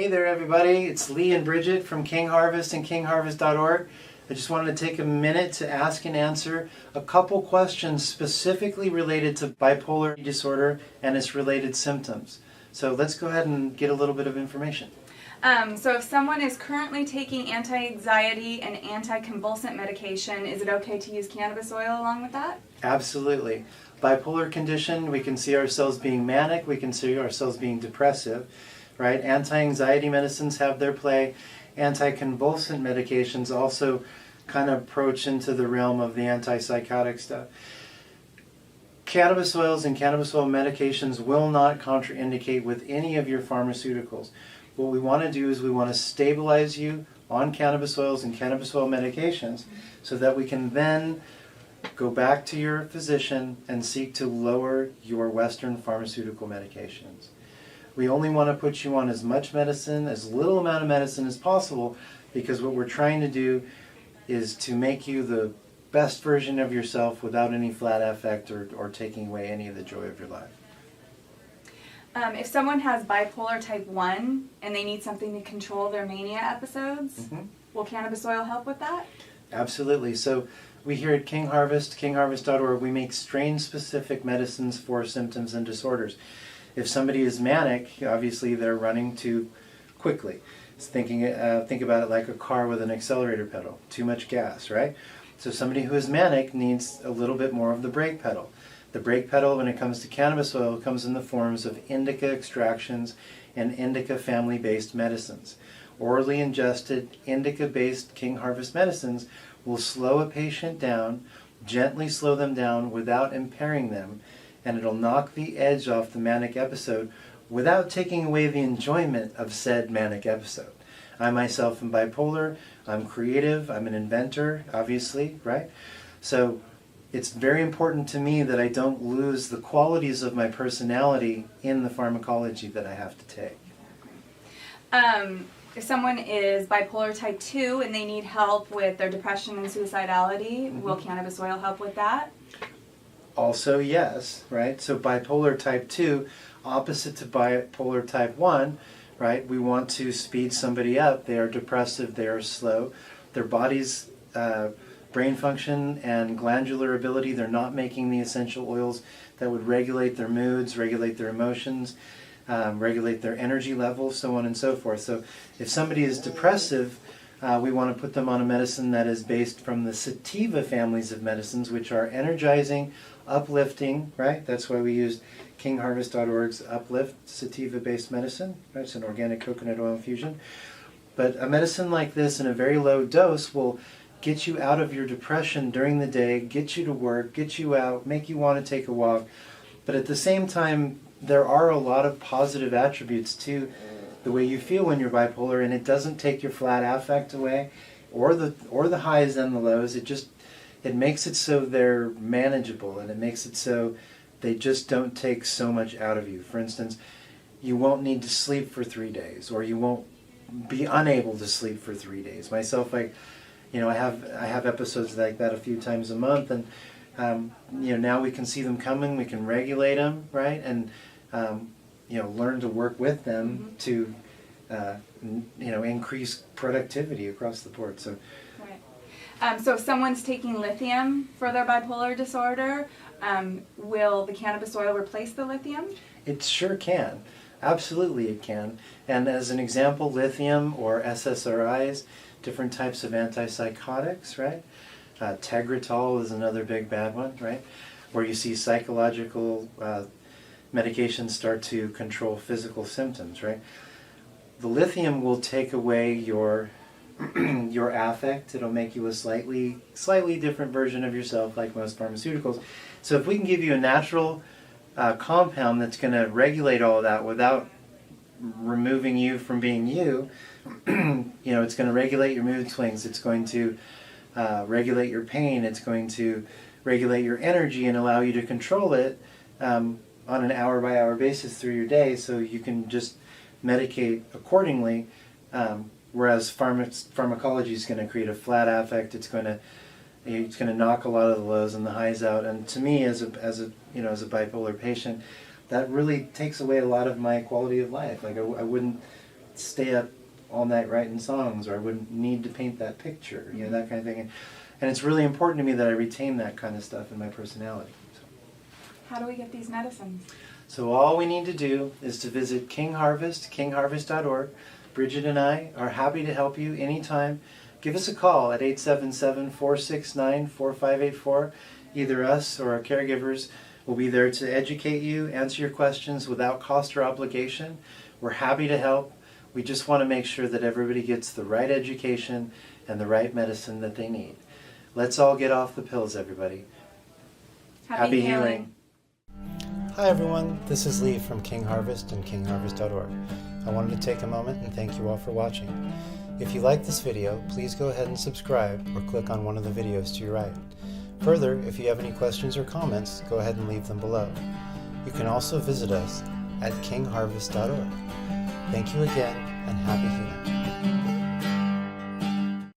Hey there, everybody. It's Lee and Bridget from KingHarvest and KingHarvest.org. I just wanted to take a minute to ask and answer a couple questions specifically related to bipolar disorder and its related symptoms. So let's go ahead and get a little bit of information. So if someone is currently taking anti-anxiety and anti-convulsant medication, is it okay to use cannabis oil along with that? Absolutely. Bipolar condition, we can see ourselves being manic, we can see ourselves being depressive, right? Anti-anxiety medicines have their play. Anti-convulsant medications also kind of approach into the realm of the antipsychotic stuff. Cannabis oils and cannabis oil medications will not contraindicate with any of your pharmaceuticals. What we want to do is we want to stabilize you on cannabis oils and cannabis oil medications so that we can then go back to your physician and seek to lower your Western pharmaceutical medications. We only want to put you on as much medicine, as little amount of medicine as possible, because what we're trying to do is to make you the best version of yourself without any flat affect or taking away any of the joy of your life. If someone has bipolar type 1 and they need something to control their mania episodes, will cannabis oil help with that? Absolutely. So we here at KingHarvest, KingHarvest.org, we make strain-specific medicines for symptoms and disorders. If somebody is manic, obviously they're running too quickly. Think about it like a car with an accelerator pedal. Too much gas, right? So somebody who is manic needs a little bit more of the brake pedal. The brake pedal, when it comes to cannabis oil, comes in the forms of indica extractions and indica family-based medicines. Orally ingested, indica-based KingHarvest medicines will slow a patient down, gently slow them down without impairing them, and it'll knock the edge off the manic episode without taking away the enjoyment of said manic episode. I myself am bipolar, I'm creative, I'm an inventor, obviously, right? So it's very important to me that I don't lose the qualities of my personality in the pharmacology that I have to take. If someone is bipolar type 2 and they need help with their depression and suicidality, will cannabis oil help with that? Also, yes, right? So bipolar type 2, opposite to bipolar type 1, right? We want to speed somebody up. They are depressive, they are slow. Their body's brain function and glandular ability, they're not making the essential oils that would regulate their moods, regulate their emotions, regulate their energy levels, so on and so forth. So if somebody is depressive, we want to put them on a medicine that is based from the sativa families of medicines, which are energizing, uplifting, right? That's why we used KingHarvest.org's Uplift sativa-based medicine, right? It's an organic coconut oil infusion. But a medicine like this in a very low dose will get you out of your depression during the day, get you to work, get you out, make you want to take a walk. But at the same time, there are a lot of positive attributes to the way you feel when you're bipolar, and it doesn't take your flat affect away or the highs and the lows. It makes it so they're manageable, and it makes it so they just don't take so much out of you. For instance, you won't need to sleep for 3 days, or you won't be unable to sleep for 3 days. Myself, I have episodes like that a few times a month, and now we can see them coming, we can regulate them, right, and learn to work with them to increase productivity across the board. So. So if someone's taking lithium for their bipolar disorder, will the cannabis oil replace the lithium? It sure can. Absolutely it can. And as an example, lithium or SSRIs, different types of antipsychotics, right? Tegretol is another big bad one, right? Where you see psychological medications start to control physical symptoms, right? The lithium will take away your affect. It'll make you a slightly different version of yourself, like most pharmaceuticals. So if we can give you a natural compound that's going to regulate all of that without removing you from being you, it's going to regulate your mood swings. It's going to regulate your pain. It's going to regulate your energy and allow you to control it on an hour-by-hour basis through your day, so you can just medicate accordingly. Whereas pharmacology is going to create a flat affect. It's going to knock a lot of the lows and the highs out. And to me, as a bipolar patient, that really takes away a lot of my quality of life. Like I wouldn't stay up all night writing songs, or I wouldn't need to paint that picture, that kind of thing. And it's really important to me that I retain that kind of stuff in my personality. So. How do we get these medicines? So all we need to do is to visit KingHarvest, KingHarvest.org. Bridget and I are happy to help you anytime. Give us a call at 877-469-4584. Either us or our caregivers will be there to educate you, answer your questions without cost or obligation. We're happy to help. We just want to make sure that everybody gets the right education and the right medicine that they need. Let's all get off the pills, everybody. Happy healing. Hi everyone, this is Lee from KingHarvest and KingHarvest.org. I wanted to take a moment and thank you all for watching. If you like this video, please go ahead and subscribe or click on one of the videos to your right. Further, if you have any questions or comments, go ahead and leave them below. You can also visit us at KingHarvest.org. Thank you again, and happy healing.